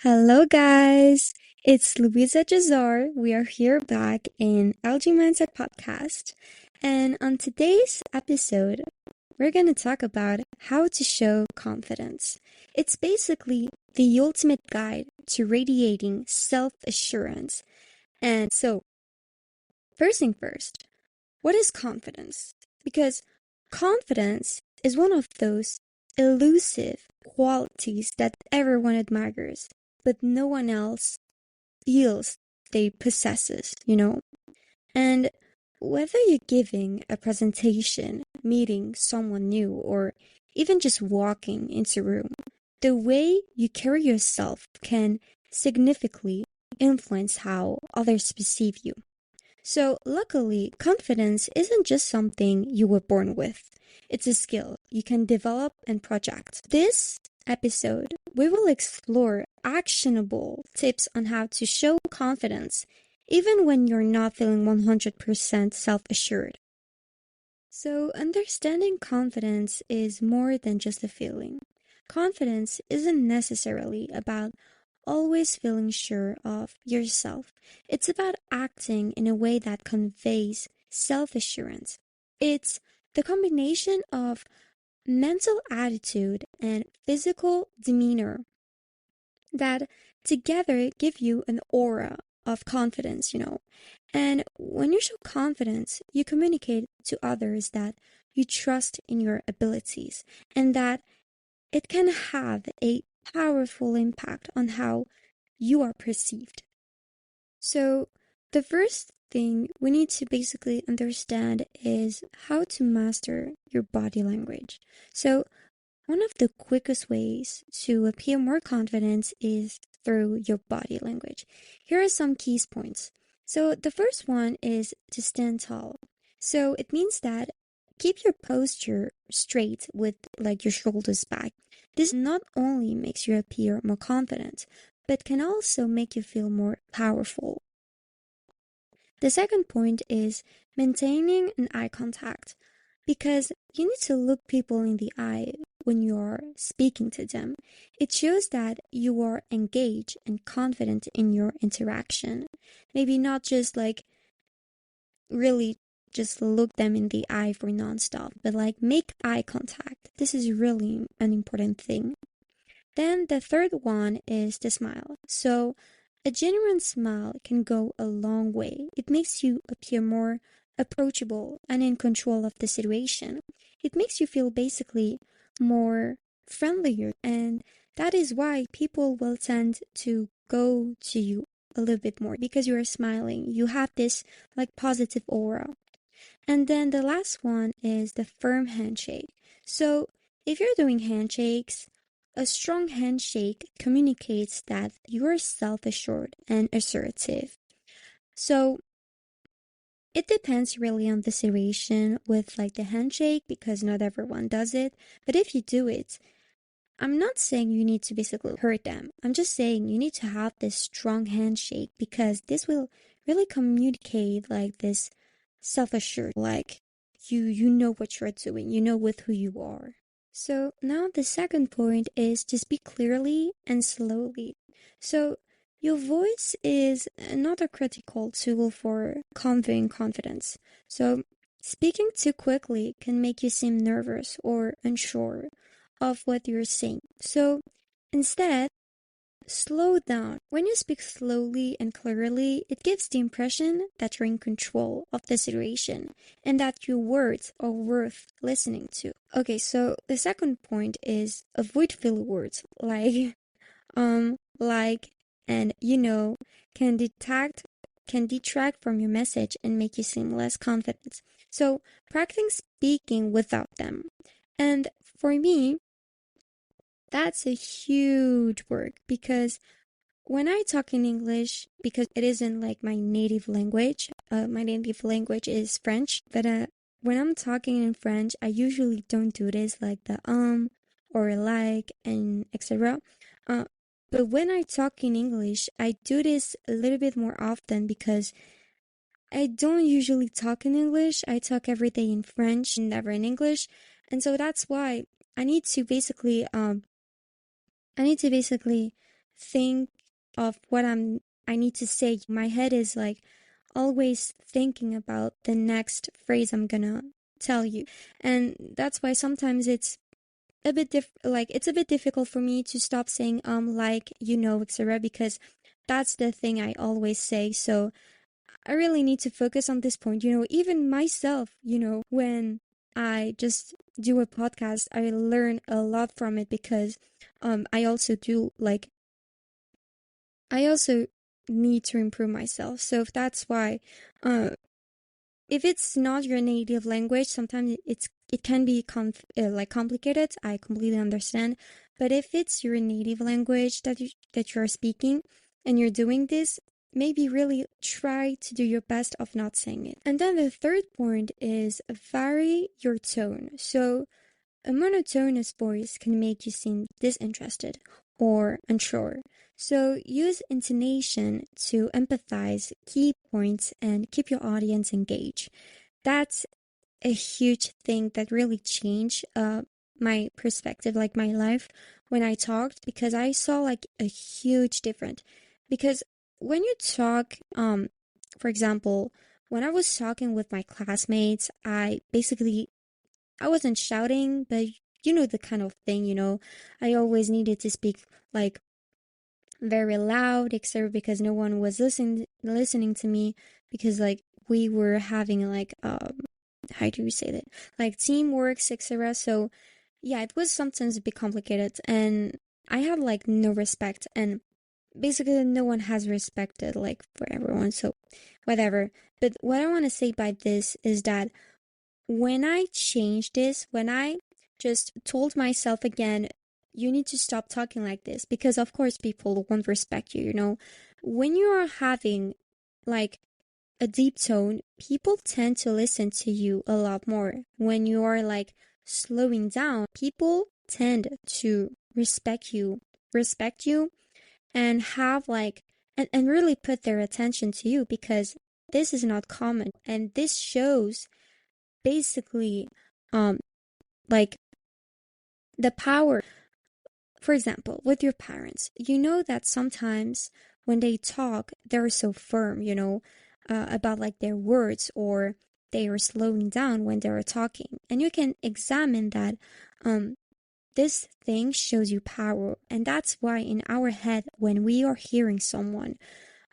Hello, guys. It's Louisa Jazar. We are here back in LG Mindset Podcast. And on today's episode, we're going to talk about how to show confidence. It's basically the ultimate guide to radiating self assurance. And so, first thing first, what is confidence? Because confidence is one of those elusive qualities that everyone admires, but no one else feels they possesses. And whether you're giving a presentation, meeting someone new, or even just walking into a room, the way you carry yourself can significantly influence how others perceive you. So, luckily, confidence isn't just something you were born with, it's a skill you can develop and project. This episode, we will explore actionable tips on how to show confidence even when you're not feeling 100% self assured. So, understanding confidence is more than just a feeling. Confidence isn't necessarily about always feeling sure of yourself. It's about acting in a way that conveys self assurance. It's the combination of mental attitude and physical demeanor that together give you an aura of confidence. And when you show confidence, you communicate to others that you trust in your abilities and that it can have a powerful impact on how you are perceived. So, the first thing we need to basically understand is how to master your body language. So, one of the quickest ways to appear more confident is through your body language. Here are some key points. So, the first one is to stand tall. So, it means that keep your posture straight with like your shoulders back. This not only makes you appear more confident, but can also make you feel more powerful. The second point is maintaining an eye contact because you need to look people in the eye when you are speaking to them. It shows that you are engaged and confident in your interaction. Maybe not just like really just look them in the eye for nonstop, but like make eye contact. This is really an important thing. Then the third one is the smile. So a genuine smile can go a long way. It makes you appear more approachable and in control of the situation. It makes you feel basically more friendlier, and that is why people will tend to go to you a little bit more because you are smiling. You have this like positive aura. And then the last one is the firm handshake. So if you're doing handshakes, a strong handshake communicates that you are self assured and assertive. So it depends really on the situation with like the handshake because not everyone does it. But if you do it, I'm not saying you need to basically hurt them. I'm just saying you need to have this strong handshake because this will really communicate like this self-assured, like you know what you're doing, you know with who you are. So now the second point is to speak clearly and slowly. So your voice is another critical tool for conveying confidence. So speaking too quickly can make you seem nervous or unsure of what you're saying. So instead, slow down. When you speak slowly and clearly, it gives the impression that you're in control of the situation and that your words are worth listening to. Okay, so the second point is avoid filler words like, and can detract from your message and make you seem less confident. So practice speaking without them. And for me, that's a huge work because when I talk in English, because it isn't like my native language is French, but when I'm talking in French, I usually don't do this like the or like and etc. Uh, but when I talk in English, I do this a little bit more often because I don't usually talk in English. I talk every day in French, never in English, and so that's why I need to basically I need to basically think of what I need to say. My head is like always thinking about the next phrase I'm gonna tell you. And that's why sometimes it's a bit difficult for me to stop saying like, etc., because that's the thing I always say. So I really need to focus on this point. Even myself, when I just do a podcast, I learn a lot from it because I also do like I also need to improve myself. So that's why uh if it's not your native language, sometimes it can be like complicated. I completely understand. But if it's your native language that you're speaking and you're doing this, maybe really try to do your best of not saying it. And then the third point is vary your tone. So a monotonous voice can make you seem disinterested or unsure. So use intonation to empathize key points and keep your audience engaged. That's a huge thing that really changed my perspective, like my life when I talked, because I saw like a huge difference. Because when you talk, for example, when I was talking with my classmates, I wasn't shouting, but you know the kind of thing, I always needed to speak like very loud, except because no one was listening to me, because like we were having like how do you say that? Like teamwork, etc. So yeah, it was sometimes a bit complicated, and I had like no respect, and basically no one has respected like for everyone. So whatever. But what I want to say by this is that when I changed this, when I just told myself again, you need to stop talking like this, because of course people won't respect you. When you are having like a deep tone, people tend to listen to you a lot more. When you are like slowing down, people tend to respect you and have like and really put their attention to you, because this is not common, and this shows basically um like the power. For example, with your parents, you know that sometimes when they talk they're so firm, about like their words, or they are slowing down when they're talking, and you can examine that. This thing shows you power, and that's why in our head, when we are hearing someone,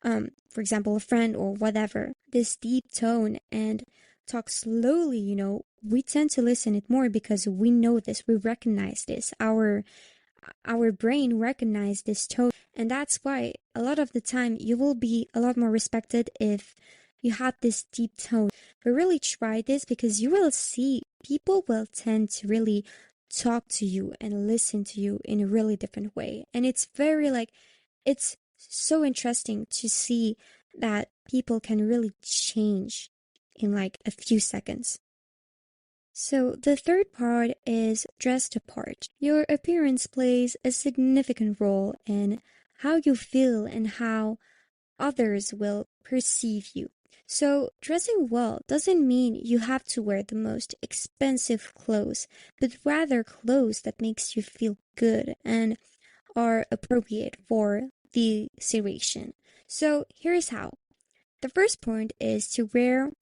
for example, a friend or whatever, this deep tone and talk slowly, we tend to listen it more, because we know this, we recognize this. Our brain recognize this tone, and that's why a lot of the time you will be a lot more respected if you have this deep tone. But really try this, because you will see people will tend to really talk to you and listen to you in a really different way. And it's very like it's so interesting to see that people can really change in like a few seconds. So the third part is dress the part. Your appearance plays a significant role in how you feel and how others will perceive you. So dressing well doesn't mean you have to wear the most expensive clothes, but rather clothes that makes you feel good and are appropriate for the situation. So here's how. The first point is to wear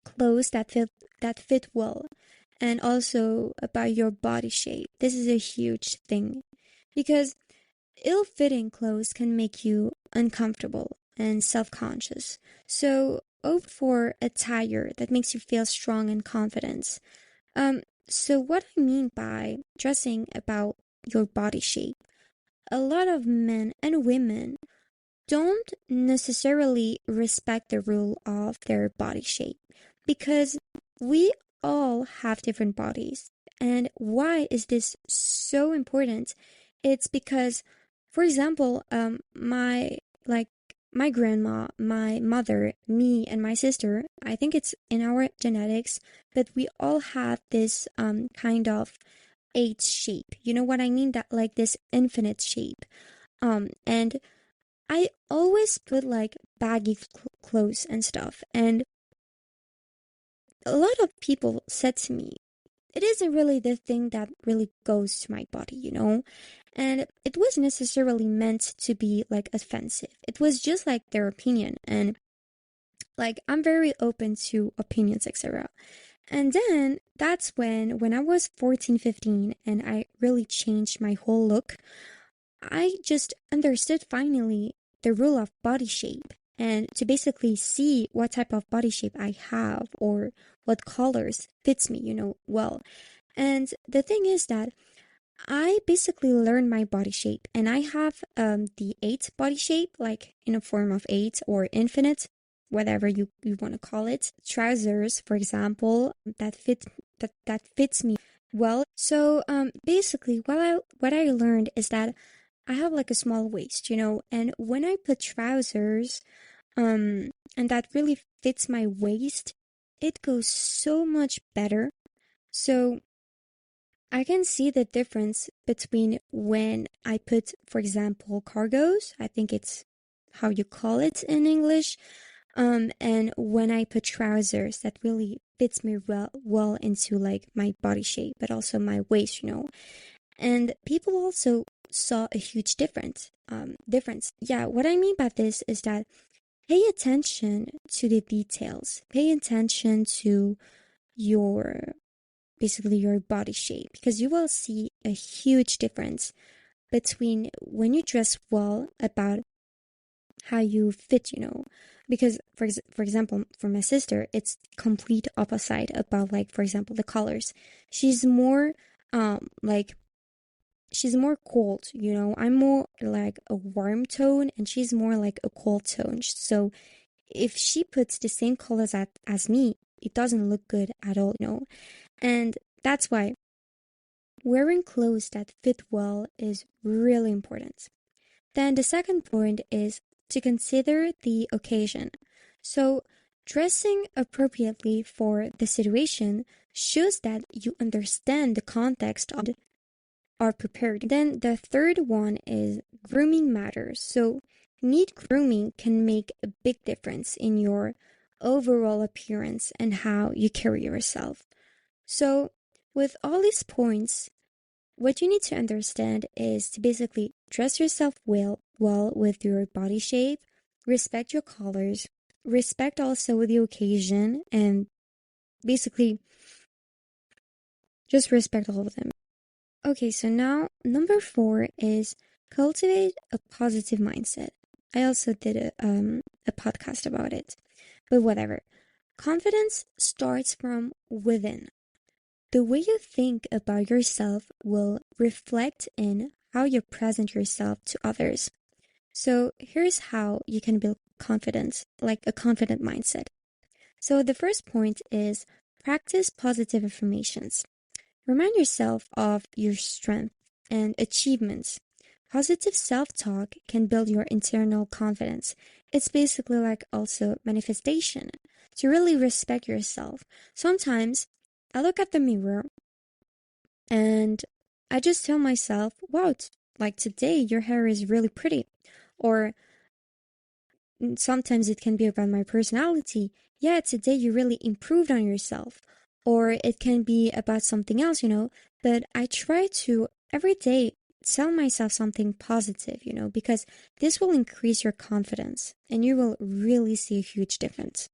clothes that fit well, and also about your body shape. This is a huge thing, because ill-fitting clothes can make you uncomfortable and self-conscious. So opt for attire that makes you feel strong and confident. Um so what I mean by dressing about your body shape, a lot of men and women don't necessarily respect the rule of their body shape, because we all have different bodies. And why is this so important? It's because, for example, my grandma, my mother, me, and my sister, I think it's in our genetics, but we all have this kind of H shape. You know what I mean? That like this infinite shape. And I always put like baggy clothes and stuff, and a lot of people said to me, it isn't really the thing that really goes to my body. And it wasn't necessarily meant to be like offensive. It was just like their opinion. And like I'm very open to opinions, etc. And then that's when I was 14, 15, and I really changed my whole look. I just understood finally the rule of body shape and to basically see what type of body shape I have or what colors fits me, well. And the thing is that I basically learned my body shape and I have the 8 body shape, like in a form of 8 or infinite, whatever you want to call it. Trousers, for example, that fits me well. So basically what I learned is that I have like a small waist, and when I put trousers, and that really fits my waist, it goes so much better. So I can see the difference between when I put, for example, cargos, I think it's how you call it in English, and when I put trousers that really fits me well into like my body shape, but also my waist. And people also saw a huge difference. Yeah, what I mean by this is that pay attention to the details. Pay attention to your basically your body shape because you will see a huge difference between when you dress well about how you fit. Because for example, for my sister, it's complete opposite about like for example the colors. She's more like she's more cold. I'm more like a warm tone and she's more like a cold tone. So if she puts the same colors as me, it doesn't look good at all. And that's why wearing clothes that fit well is really important. Then the second point is to consider the occasion. So dressing appropriately for the situation shows that you understand the context of are prepared. Then the third one is grooming matters. So neat grooming can make a big difference in your overall appearance and how you carry yourself. So with all these points, what you need to understand is to basically dress yourself well with your body shape, respect your colors, respect also the occasion, and basically just respect all of them. Okay, so now number 4 is cultivate a positive mindset. I also did a podcast about it, but whatever. Confidence starts from within. The way you think about yourself will reflect in how you present yourself to others. So here's how you can build confidence, like a confident mindset. So the first point is practice positive affirmations. Remind yourself of your strength and achievements. Positive self-talk can build your internal confidence. It's basically like also manifestation. To really respect yourself. Sometimes I look at the mirror and I just tell myself, wow, like today your hair is really pretty. Or sometimes it can be about my personality. Yeah, today you really improved on yourself. Or it can be about something else. But I try to every day tell myself something positive, because this will increase your confidence and you will really see a huge difference.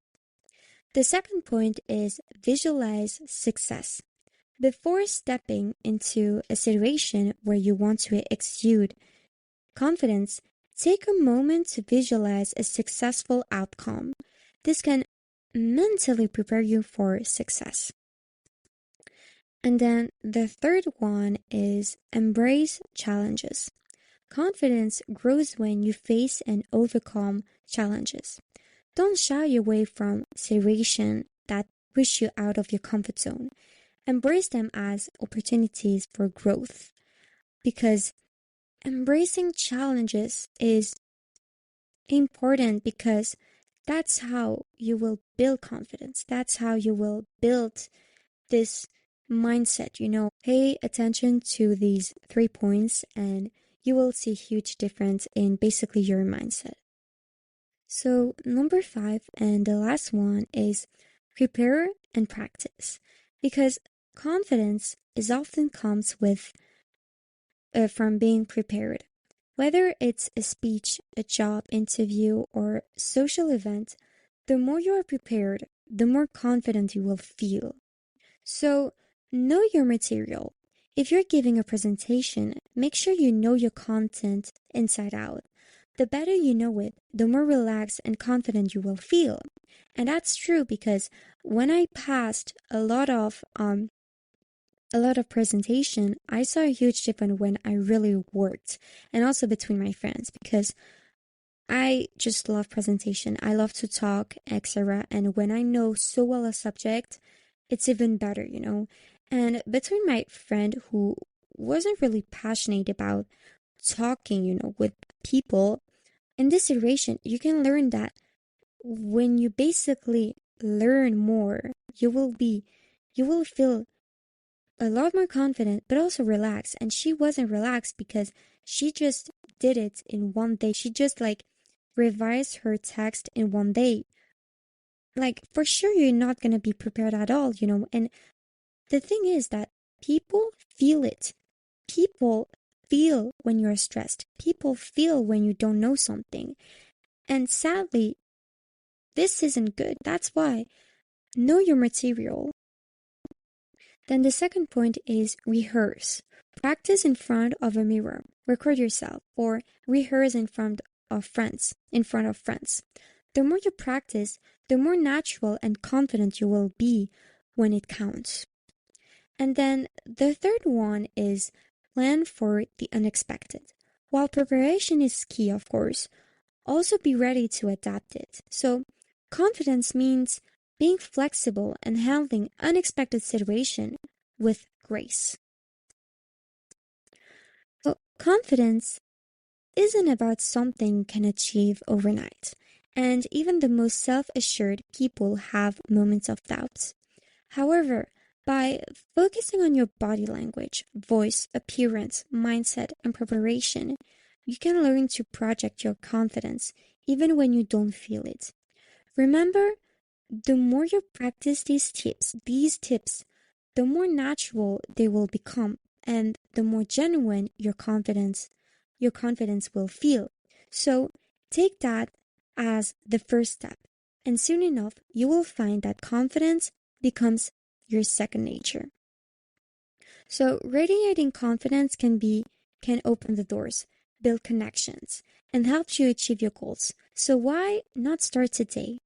The second point is visualize success. Before stepping into a situation where you want to exude confidence, take a moment to visualize a successful outcome. This can mentally prepare you for success. And then the third one is embrace challenges. Confidence grows when you face and overcome challenges. Don't shy away from situations that push you out of your comfort zone. Embrace them as opportunities for growth because embracing challenges is important because that's how you will build confidence. That's how you will build this mindset. Pay attention to these 3 points and you will see a huge difference in basically your mindset. So, number 5 and the last one is prepare and practice because confidence is often comes with from being prepared. Whether it's a speech, a job interview, or social event, the more you are prepared, the more confident you will feel. So, know your material. If you're giving a presentation, make sure you know your content inside out. The better you know it, the more relaxed and confident you will feel. And that's true because when I passed a lot of presentation, I saw a huge difference when I really worked, and also between my friends, because I just love presentation. I love to talk, etc. And when I know so well a subject, it's even better, you know. And between my friend who wasn't really passionate about talking, you know, with people, in this situation, you can learn that when you basically learn more, you will feel a lot more confident, but also relaxed. And she wasn't relaxed because she just did it in one day. She just like revised her text in one day. Like, for sure, you're not going to be prepared at all, you know. And the thing is that people feel it. People feel when you're stressed. People feel when you don't know something. And sadly, this isn't good. That's why know your material. Then the second point is rehearse. Practice in front of a mirror. Record yourself or rehearse in front of friends. The more you practice, the more natural and confident you will be when it counts. And then the third one is plan for the unexpected. While preparation is key, of course, also be ready to adapt it. So confidence means being flexible and handling unexpected situation with grace. So confidence isn't about something you can achieve overnight. And even the most self-assured people have moments of doubt. However, by focusing on your body language, voice, appearance, mindset, and preparation, you can learn to project your confidence even when you don't feel it. Remember, the more you practice these tips, the more natural they will become and the more genuine your confidence will feel. So take that as the first step, and soon enough you will find that confidence becomes your second nature. So radiating confidence can open the doors, build connections, and help you achieve your goals. So why not start today?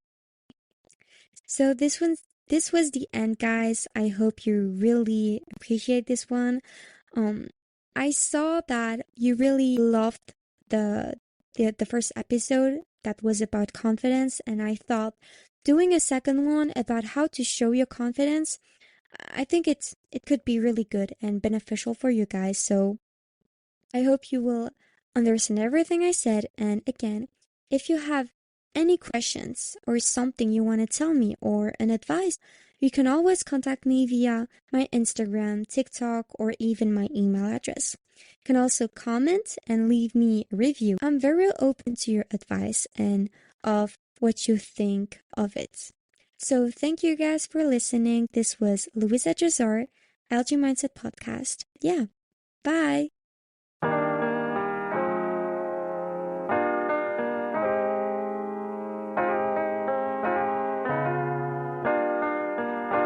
So this was the end, guys. I hope you really appreciate this one. Um, I saw that you really loved the the first episode that was about confidence, and I thought doing a second one about how to show your confidence, I think it could be really good and beneficial for you guys. So I hope you will understand everything I said. And again, if you have any questions or something you want to tell me or an advice, you can always contact me via my Instagram, TikTok, or even my email address. You can also comment and leave me a review. I'm very open to your advice and of what you think of it. So thank you guys for listening. This was Louisa Jazar, LG Mindset Podcast. Yeah, bye.